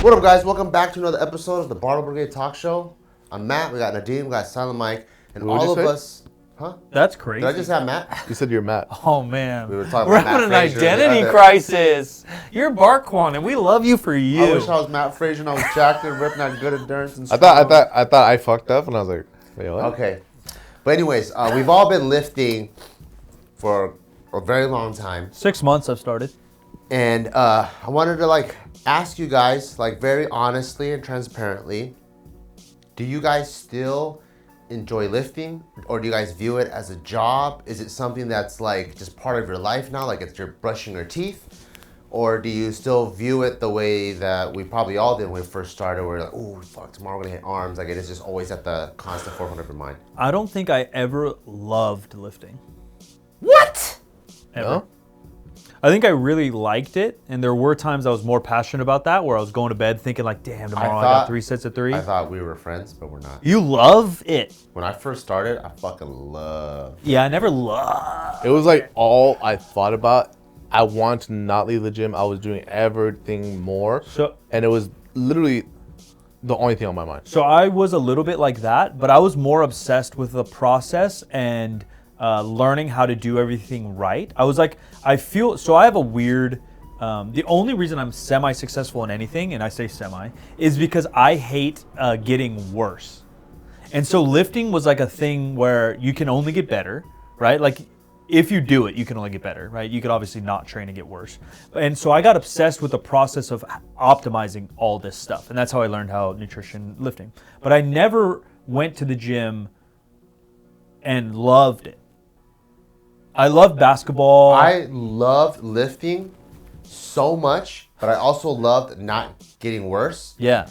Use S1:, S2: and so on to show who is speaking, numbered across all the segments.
S1: What up, guys? Welcome back to another episode of the Barbell Brigade Talk Show. I'm Matt. We got Nadeem. We got Silent Mike, and
S2: What
S1: all
S2: would
S1: of
S2: you say?
S1: us. Huh?
S3: That's crazy.
S1: Did I just have Matt?
S2: You said you're Matt.
S3: Oh man,
S1: We were talking
S3: we're
S1: about
S3: having an
S1: Matt Frazier.
S3: identity crisis. You're Barquan, and we love you for you.
S1: I wish I was Matt Frazier and I was jacked and ripping that good endurance and
S2: I
S1: stuff.
S2: thought I fucked up, and I was like, wait, what?
S1: Okay, but anyways, we've all been lifting for a very long time,
S3: 6 months I've started.
S1: and I wanted to ask you guys very honestly and transparently, do you guys still enjoy lifting, or do you guys view it as a job? Is it something that's just part of your life now, like it's you're brushing your teeth, or do you still view it the way that we probably all did when we first started, where we're like, oh fuck, tomorrow we're gonna hit arms, it is just always at the constant forefront of your mind?
S3: I don't think I ever loved lifting.
S1: What?
S3: Ever.
S2: No?
S3: I think I really liked it, and there were times I was more passionate about that, where I was going to bed thinking damn, tomorrow I got 3 sets of 3.
S1: I thought we were friends, but we're not.
S3: You love it.
S1: When I first started, I fucking loved.
S3: Yeah, I never loved.
S2: It was all I thought about. I wanted to not leave the gym. I was doing everything more, and it was literally the only thing on my mind.
S3: So I was a little bit like that, but I was more obsessed with the process and learning how to do everything right. I was I have a weird, the only reason I'm semi-successful in anything, and I say semi, is because I hate getting worse. And so lifting was a thing where you can only get better, right? If you do it, you can only get better, right? You could obviously not train and get worse. And so I got obsessed with the process of optimizing all this stuff. And that's how I learned how nutrition, lifting. But I never went to the gym and loved it. I love basketball.
S1: I loved lifting so much, but I also loved not getting worse.
S3: Yeah.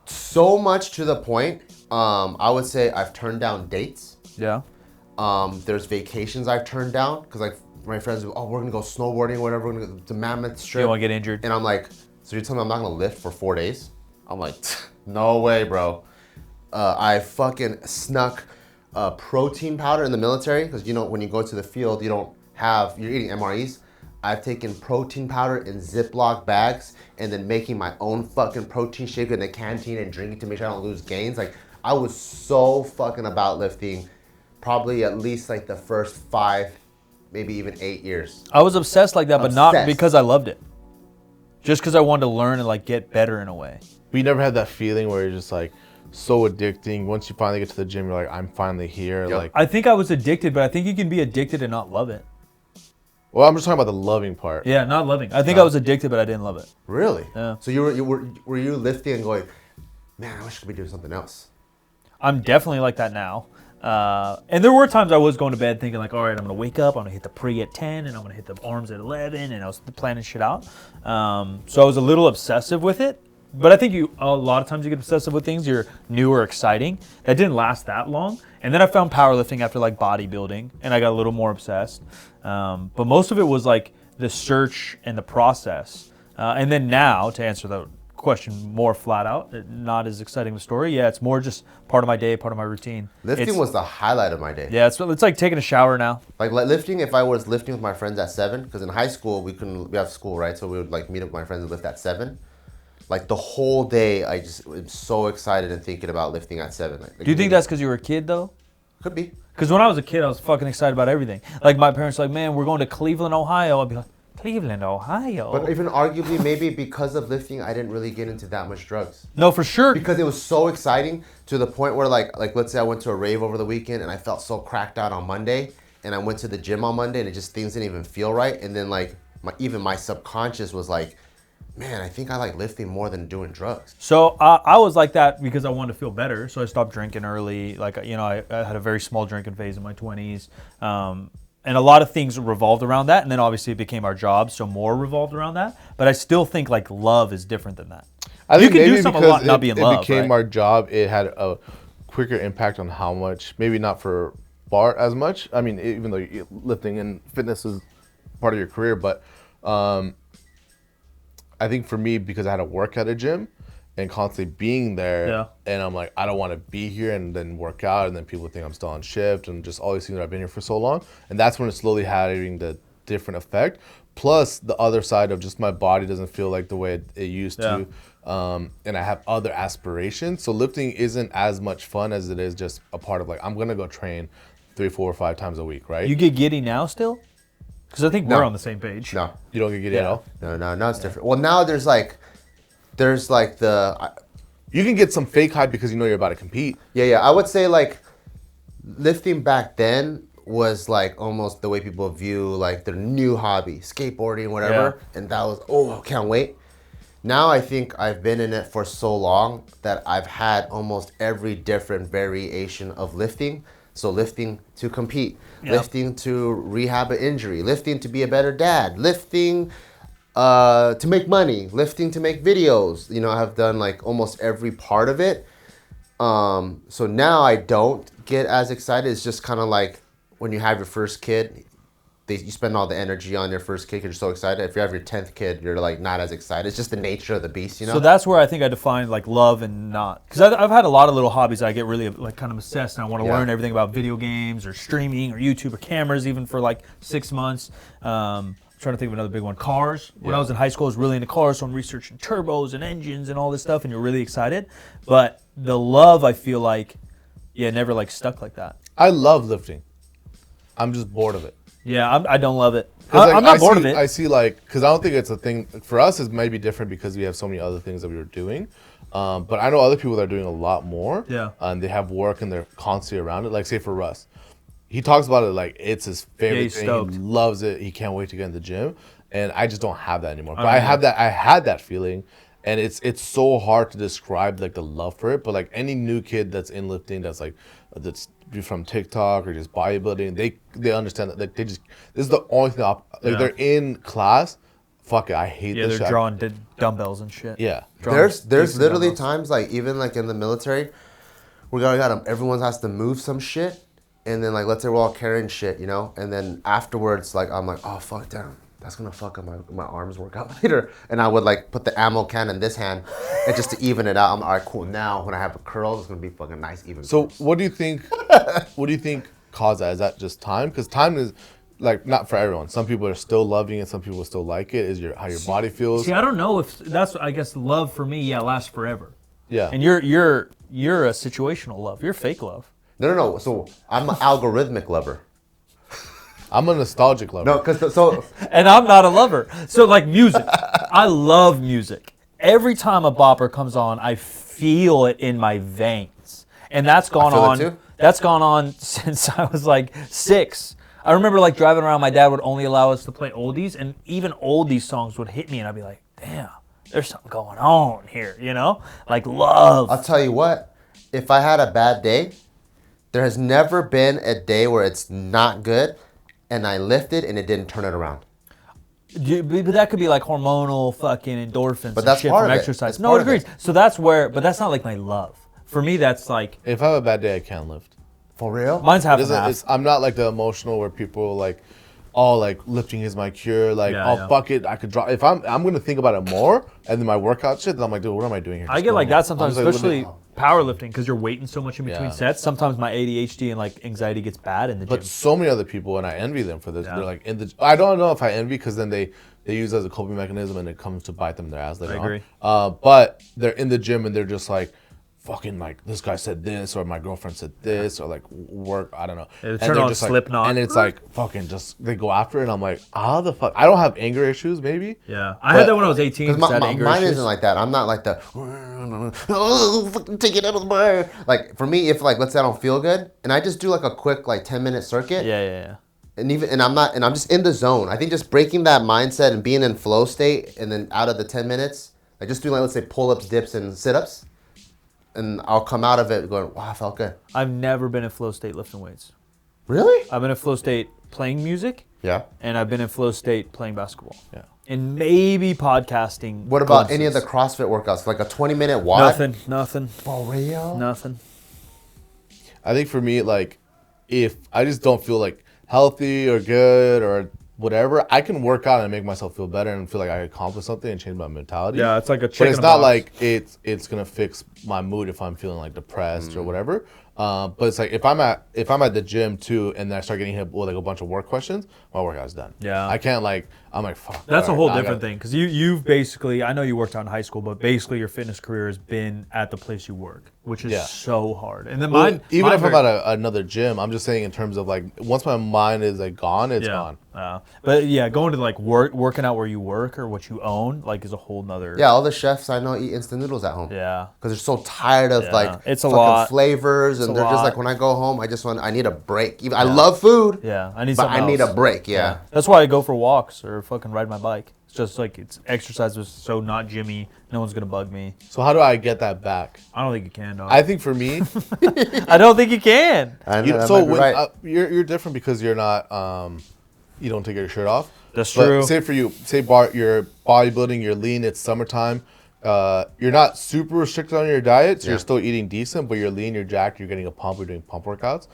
S1: So much to the point, I would say I've turned down dates.
S3: Yeah.
S1: There's vacations I've turned down because my friends, we're gonna go snowboarding or whatever, we're gonna go to Mammoth Strip.
S3: You don't want to get injured.
S1: And I'm like, so you're telling me I'm not gonna lift for 4 days? I'm like, no way, bro. I fucking snuck protein powder in the military because when you go to the field, you're eating MREs. I've taken protein powder in Ziploc bags and then making my own fucking protein shake in the canteen and drinking to make sure I don't lose gains. I was so fucking about lifting, probably at least the first 5, maybe even 8 years.
S3: I was obsessed like that, but not
S1: Obsessed.
S3: because I loved it. Just because I wanted to learn and get better in a way.
S2: We never had that feeling where you're just so addicting. Once you finally get to the gym, you're I'm finally here.
S1: Yep.
S3: I think I was addicted, but I think you can be addicted and not love it.
S2: Well, I'm just talking about the loving part.
S3: Yeah, not loving. I think I was addicted, but I didn't love it.
S1: Really?
S3: Yeah.
S1: So were you lifting and going, man, I wish I could be doing something else?
S3: I'm definitely like that now. And there were times I was going to bed thinking all right, I'm going to wake up, I'm going to hit the pre at 10, and I'm going to hit the arms at 11, and I was planning shit out. So I was a little obsessive with it. But I think a lot of times you get obsessive with things, you're new or exciting. That didn't last that long. And then I found powerlifting after bodybuilding, and I got a little more obsessed. But most of it was the search and the process. And then now, to answer the question more flat out, not as exciting of a story. Yeah, it's more just part of my day, part of my routine.
S1: Lifting was the highlight of my day.
S3: Yeah, it's like taking a shower now.
S1: Lifting, if I was lifting with my friends at 7, because in high school we have school, right? So we would meet up with my friends and lift at 7. The whole day, I just am so excited and thinking about lifting at 7.
S3: Do you think that's because you were a kid though?
S1: Could be.
S3: Because when I was a kid, I was fucking excited about everything. My parents were man, we're going to Cleveland, Ohio. I'd be like, Cleveland, Ohio.
S1: But even arguably, maybe because of lifting, I didn't really get into that much drugs.
S3: No, for sure.
S1: Because it was so exciting to the point where let's say I went to a rave over the weekend and I felt so cracked out on Monday, and I went to the gym on Monday and things didn't even feel right. And then even my subconscious was man, I think I like lifting more than doing drugs.
S3: So I was like that because I wanted to feel better. So I stopped drinking early. I had a very small drinking phase in my 20s. And a lot of things revolved around that. And then obviously it became our job, so more revolved around that. But I still think love is different than that.
S2: I think
S3: you can
S2: maybe
S3: do something
S2: because
S3: not be in love,
S2: it became
S3: right?
S2: our job. It had a quicker impact on how much, maybe not for bar as much. I mean, even though lifting and fitness is part of your career, but I think for me, because I had to work at a gym and constantly being there, and I'm I don't want to be here and then work out, and then people think I'm still on shift, and just all these things that I've been here for so long. And that's when it's slowly having the different effect. Plus the other side of just my body doesn't feel like the way it used to. and I have other aspirations. So lifting isn't as much fun as it is just a part of like, I'm going to go train 3, 4, or 5 times a week, right?
S3: You get giddy now still? Because I think
S1: No.
S3: we're on the same page.
S1: No.
S2: You don't get giddy at all?
S1: No, it's different. Well, now there's like the...
S2: You can get some fake hype because you know you're about to compete.
S1: Yeah. I would say like lifting back then was like almost the way people view like their new hobby, skateboarding, whatever.
S3: Yeah.
S1: And that was, oh, can't wait. Now I think I've been in it for so long that I've had almost every different variation of lifting. So lifting to compete, lifting to rehab an injury, lifting to be a better dad, lifting to make money, lifting to make videos. You know, I have done like almost every part of it. So now I don't get as excited. It's just kind of like when you have your first kid, you spend all the energy on your first kid because you're so excited. If you have your 10th kid, you're like not as excited. It's just the nature of the beast, you know?
S3: So that's where I think I define like love and not. Because I've had a lot of little hobbies I get really like kind of obsessed and I want to learn everything about video games or streaming or YouTube or cameras even for like 6 months. Trying to think of another big one. Cars. When I was in high school, I was really into cars, so I'm researching turbos and engines and all this stuff, and you're really excited. But the love, I feel like, never like stuck like that.
S2: I love lifting. I'm just bored of it.
S3: Yeah, I don't love it.
S2: Like,
S3: I'm not bored of it.
S2: I see like, because I don't think it's a thing. For us, it's maybe different because we have so many other things that we were doing. But I know other people that are doing a lot more.
S3: Yeah.
S2: And they have work and they're constantly around it. Like say for Russ, he talks about it like it's his favorite
S3: he's
S2: thing.
S3: stoked.
S2: He loves it. He can't wait to get in the gym. And I just don't have that anymore. But I had that feeling. And it's so hard to describe like the love for it. But like any new kid that's in lifting that's like that's from TikTok or just bodybuilding, they understand that like this is the only thing they're in class. Fuck it, I hate this shit.
S3: They're drawing dumbbells and shit.
S2: Yeah.
S1: There's literally times like even like in the military, everyone has to move some shit, and then like let's say we're all carrying shit, you know, and then afterwards like I'm like, oh fuck, damn, that's gonna fuck up my arms work out later, and I would like put the ammo can in this hand, and just to even it out, I'm all right, cool. Now when I have a curl, it's gonna be fucking nice even.
S2: So
S1: curls.
S2: what do you think? What do you think caused that? Is that just time? Because time is like not for everyone. Some people are still loving it. Some people still like it. Is how your body feels?
S3: See, I don't know if that's. I guess love for me, lasts forever.
S2: Yeah.
S3: And you're a situational love. You're fake love.
S1: No. So I'm an algorithmic lover.
S2: I'm a nostalgic lover.
S1: No, because so.
S3: And I'm not a lover. So like music, I love music. Every time a bopper comes on, I feel it in my veins, and that's gone on.
S1: Too.
S3: That's gone on since I was like 6. I remember like driving around. My dad would only allow us to play oldies, and even oldies songs would hit me, and I'd be like, "Damn, there's something going on here," you know? Like love.
S1: I'll tell you what. If I had a bad day, there has never been a day where it's not good, and I lifted and it didn't turn it around.
S3: But that could be like hormonal fucking endorphins
S1: But that's
S3: and shit
S1: part
S3: from
S1: of it.
S3: exercise.
S1: That's
S3: No,
S1: part
S3: it
S1: of it.
S3: agrees. So that's where, but that's not like my love. For me, that's like,
S2: If I have a bad day, I can't lift.
S1: For real?
S3: mine's half and half.
S2: I'm not like the emotional where people like, oh, like lifting is my cure. Like, fuck it, I could drop. If I'm gonna think about it more, and then my workout shit, then I'm like, dude, what am I doing here?
S3: I get like that sometimes,
S2: I'm just, like,
S3: especially powerlifting, because you're waiting so much in between
S2: Yeah.
S3: sets. Sometimes my ADHD and like anxiety gets bad in the gym.
S2: But so many other people, and I envy them for this. They're like I don't know if I envy because then they use it as a coping mechanism and it comes to bite them in their ass later
S3: I agree.
S2: on. But they're in the gym and they're just like, fucking like this guy said this or my girlfriend said this or like work, I don't know.
S3: They
S2: And
S3: turn
S2: they're
S3: on
S2: just like,
S3: Slipknot.
S2: and it's like fucking just they go after it. And I'm like, how the fuck? I don't have anger issues, maybe.
S3: Yeah, I had that when I was 18.
S1: Because
S3: Had anger
S1: mine
S3: issues.
S1: isn't like that. I'm not like the, oh, fucking take it out of the bar. Like for me, if like let's say I don't feel good, and I just do like a quick like 10-minute circuit.
S3: Yeah.
S1: And I'm just in the zone. I think just breaking that mindset and being in flow state, and then out of the 10 minutes, I just do like let's say pull-ups, dips, and sit-ups, and I'll come out of it going, wow, I felt good.
S3: I've never been in flow state lifting weights.
S1: Really?
S3: I've been in flow state playing music.
S1: Yeah.
S3: And I've been in flow state playing basketball.
S2: Yeah.
S3: And maybe podcasting.
S1: What about
S3: glimpses.
S1: any of the CrossFit workouts? Like a 20-minute WOD?
S3: Nothing.
S1: For real?
S3: Nothing.
S2: I think for me, like, if I just don't feel like healthy or good or whatever, I can work out and make myself feel better and feel like I accomplished something and change my mentality.
S3: Yeah, it's like a
S2: But
S3: chicken
S2: it's
S3: in a
S2: not
S3: box.
S2: like it's gonna fix my mood if I'm feeling like depressed or whatever. But it's like if I'm at the gym too, and then I start getting hit with like a bunch of work questions, my workout's done.
S3: Yeah.
S2: I can't like I'm like fuck.
S3: That's a whole different thing because you've basically, I know you worked out in high school, but basically your fitness career has been at the place you work, which is so hard. And then
S2: even if I'm at another gym, I'm just saying in terms of like once my mind is like gone, it's gone.
S3: But yeah, going to like working out where you work or what you own like is a whole nother.
S1: Yeah, all the chefs I know eat instant noodles at home.
S3: Yeah.
S1: Because they're so tired of like
S3: it's a
S1: fucking
S3: lot.
S1: flavors, and they're just like, when I go home, I need a break. I love food.
S3: Yeah, I
S1: need a break. Yeah.
S3: That's why I go for walks or fucking ride my bike. It's just like exercise was so not gymmy. No one's gonna bug me.
S2: So how do I get that back?
S3: I don't think you can, dog.
S2: I think for me,
S3: I don't think you can.
S2: You're different because you're not you don't take your shirt off.
S3: That's true.
S2: Say for you, you're bodybuilding, you're lean, it's summertime. You're not super restricted on your diet, so you're still eating decent, but you're lean, you're jacked, you're getting a pump, you're doing pump workouts.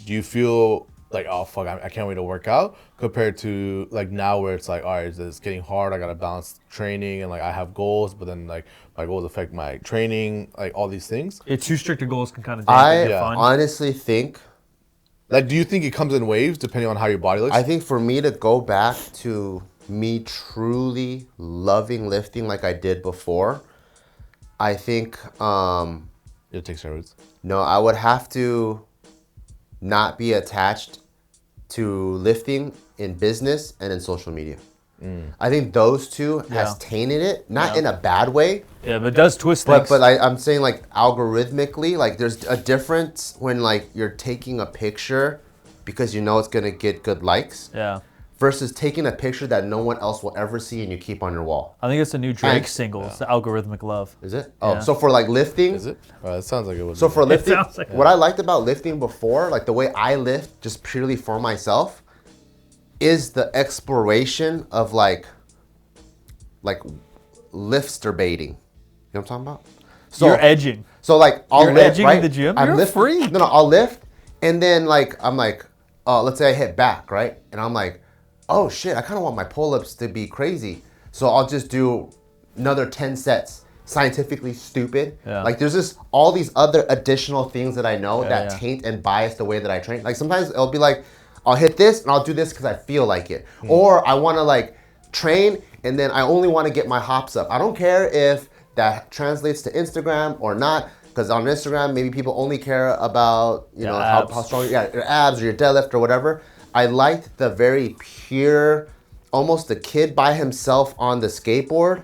S2: Do you feel like, oh fuck, I can't wait to work out, compared to like now where it's like, all right, it's getting hard, I gotta balance training, and like I have goals, but then like my goals affect my training, like all these things.
S3: Too strict goals can kind of
S1: dampen the fun. I honestly think,
S2: like, do you think it comes in waves depending on how your body looks?
S1: I think for me to go back to me truly loving lifting like I did before, I think
S2: it takes steroids.
S1: No, I would have to not be attached to lifting in business and in social media. I think those two has tainted it, not in a bad way.
S3: Yeah, but it does twist things.
S1: But I'm saying like algorithmically, like there's a difference when like you're taking a picture because you know it's gonna get good likes.
S3: Yeah.
S1: Versus taking a picture that no one else will ever see and you keep on your wall.
S3: I think it's a new Drake single. It's the Algorithmic Love.
S1: Is it? Oh, so for like lifting.
S2: Is it? It sounds like it was.
S1: So for lifting, what I liked about lifting before, like the way I lift just purely for myself, is the exploration of like liftster baiting. You know what I'm talking about? So,
S3: you're edging.
S1: So like I'll lift,
S3: edging
S1: right?
S3: in the gym?
S1: I'm
S3: You're a freak.
S1: No, I'll lift, and then like I'm like, let's say I hit back, right? And I'm like, oh shit, I kind of want my pull-ups to be crazy. So I'll just do another 10 sets. Scientifically stupid. Yeah. Like there's just all these other additional things that I know that taint and bias the way that I train. Like sometimes it'll be like, I'll hit this and I'll do this because I feel like it. Or I want to like train and then I only want to get my hops up. I don't care if that translates to Instagram or not, because on Instagram, maybe people only care about, you know, how strong, your abs or your deadlift or whatever. I liked the very pure, almost the kid by himself on the skateboard,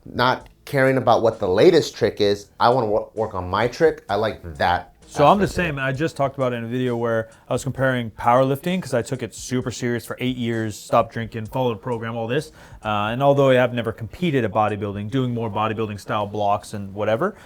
S1: not caring about what the latest trick is. I want to work on my trick. I like that.
S3: So I'm the same. I just talked about it in a video where I was comparing powerlifting because I took it super serious for 8 years, stopped drinking, followed a program, all this. And although I have never competed at bodybuilding, doing more bodybuilding style blocks and whatever,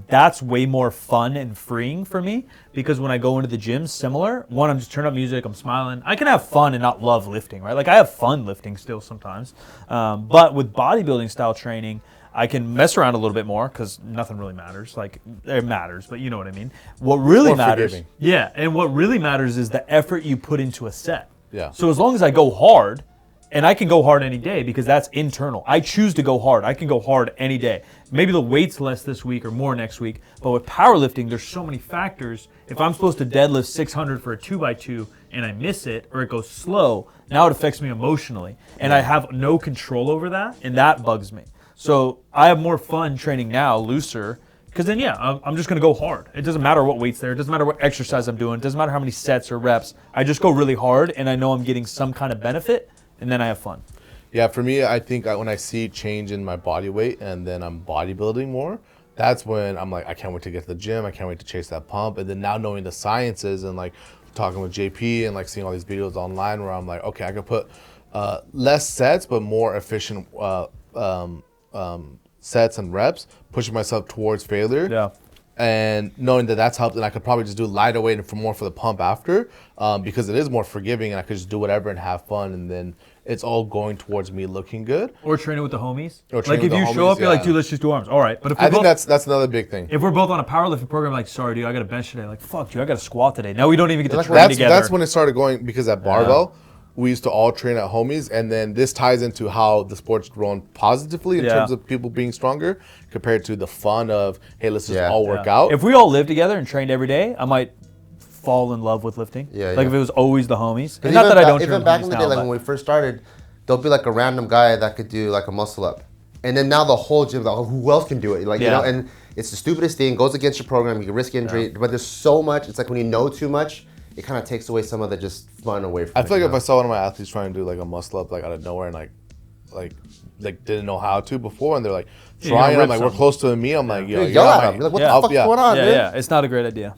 S3: that's way more fun and freeing for me because when I go into the gym, similar, one, I'm just turning up music, I'm smiling. I can have fun and not love lifting, right? Like I have fun lifting still sometimes. But with bodybuilding style training, I can mess around a little bit more because nothing really matters. Like it matters, but you know what I mean. What really matters, and what really matters is the effort you put into a set.
S2: Yeah.
S3: So as long as I go hard, and I can go hard any day because that's internal. I choose to go hard. I can go hard any day. Maybe the weight's less this week or more next week, but with powerlifting, there's so many factors. If I'm supposed to deadlift 600 for a 2x2 and I miss it or it goes slow, now it affects me emotionally, and I have no control over that, and that bugs me. So I have more fun training now, looser, because then, I'm just going to go hard. It doesn't matter what weight's there. It doesn't matter what exercise I'm doing. It doesn't matter how many sets or reps. I just go really hard, and I know I'm getting some kind of benefit, and then I have fun.
S2: Yeah, for me, I think when I see change in my body weight and then I'm bodybuilding more, that's when I'm like, I can't wait to get to the gym. I can't wait to chase that pump. And then now knowing the sciences and like talking with JP and like seeing all these videos online where I'm like, okay, I could put less sets but more efficient sets and reps, pushing myself towards failure.
S3: Yeah.
S2: And knowing that that's helped, and I could probably just do lighter weight and for more for the pump after, because it is more forgiving, and I could just do whatever and have fun, and then it's all going towards me looking good.
S3: Or training with the homies. Like if you show up, you're like, dude, let's just do arms. All right, but if
S2: I think that's another big thing.
S3: If we're both on a powerlifting program, like, sorry, dude, I got a bench today. Like, fuck, dude, I got a squat today. Now we don't even get to train together.
S2: That's when it started going, because at Barbell, we used to all train at homies, and then this ties into how the sport's grown positively in terms of people being stronger compared to the fun of, hey, let's just all work out.
S3: If we all lived together and trained every day, I might fall in love with lifting. If it was always the homies. And not that I don't train
S1: even back in the day, like when we first started, there'll be like a random guy that could do like a muscle up. And then now the whole gym, like, who else can do it? Like, you know, and it's the stupidest thing, goes against your program, you can risk injury, but there's so much, it's like when you know too much, it kind of takes away some of the just fun away from it.
S2: I feel like if I saw one of my athletes trying to do like a muscle up like out of nowhere and like didn't know how to before, and they're like trying, I'm like, we're close to me, I'm like, yo,
S1: yell at them. Like, what the fuck's going on, dude?
S3: Yeah, it's not a great idea.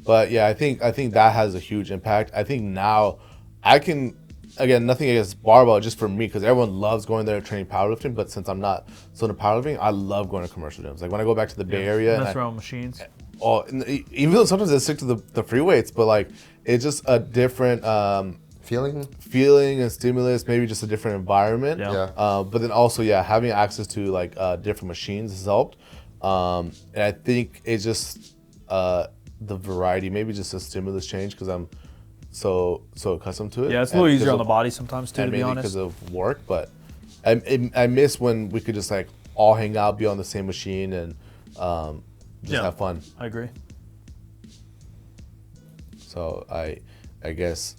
S2: But yeah, I think that has a huge impact. I think now I can, again, nothing against barbell, just for me, because everyone loves going there training powerlifting. But since I'm not so into powerlifting, I love going to commercial gyms. Like when I go back to the Bay Area,
S3: Mess around with machines.
S2: Oh, even though sometimes I stick to the free weights, but like it's just a different feeling and stimulus, maybe just a different environment. But then also, having access to like different machines has helped. And I think it's just the variety, maybe just a stimulus change because I'm so accustomed to it.
S3: Yeah, it's a little easier on the body sometimes too, to be honest.
S2: Because of work, but I miss when we could just like all hang out, be on the same machine, and just have fun.
S3: I agree.
S2: So I guess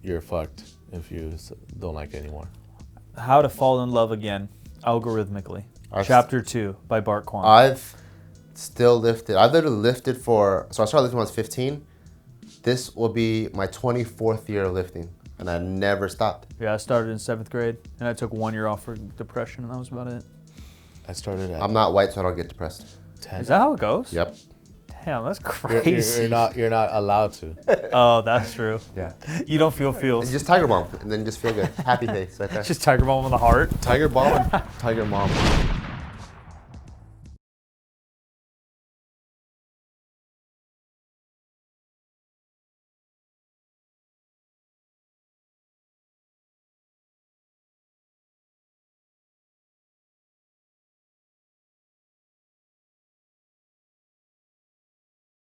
S2: you're fucked if you don't like it anymore.
S3: How to Fall in Love Again, Algorithmically. Chapter 2 by Bart Kwan.
S1: I've still lifted. I've literally lifted so I started lifting when I was 15. This will be my 24th year of lifting, and I never stopped.
S3: Yeah, I started in 7th grade, and I took 1 year off for depression, and that was about it.
S2: I started at...
S1: I'm not white, so I don't get depressed.
S3: 10. Is that how it goes?
S1: Yep.
S3: Damn, that's crazy.
S2: You're not allowed to.
S3: Oh, that's true.
S1: Yeah.
S3: You don't feel feels.
S1: It's just Tiger Bomb, and then just feel good. Happy face right there.
S3: Just Tiger Bomb on the heart.
S2: Tiger Bomb and Tiger Mom.